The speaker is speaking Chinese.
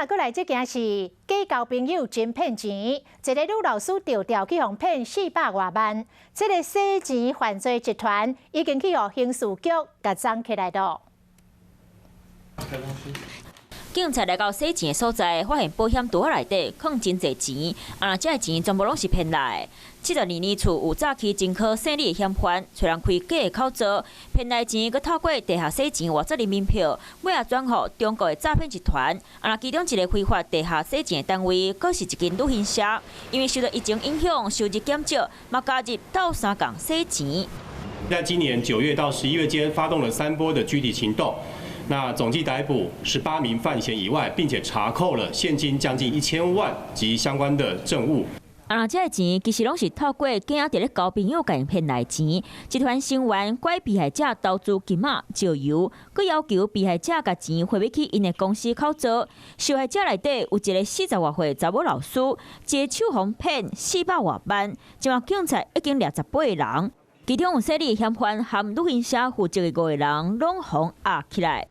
嘛，过来这件是假交朋友真骗钱，一个女老师调调去互骗400多万，这个洗钱犯罪集团已经去互刑事局甲抓起来了。警察来到洗钱的所在，发现保险袋内底放真侪钱，这个钱全部拢是骗来的。72年厝有早期真考胜利的嫌犯，找人开假的口罩，骗来钱，佮透过地下洗钱换做人民票，尾仔转互中国的诈骗集团。其中一个非法地下洗钱的单位，佫是一间旅行社，因为受到疫情影响，收入减少，嘛加入斗3共洗钱。在今年9月到11月间，发动了3波的拘提行动。那总计逮捕18名犯嫌以外，并且查扣了现金将近1000万及相关的证物。这个钱其实拢是透过假伫咧交朋友甲因骗来钱。集团成员拐被害者投资金仔招摇，佮要求被害者甲钱汇去因的公司口座。受害者内底有一个40多岁查某老师，一个手风骗400多万，即马警察已经28个人，其中有犀利的嫌犯和旅行社负责的5个人拢互压起来。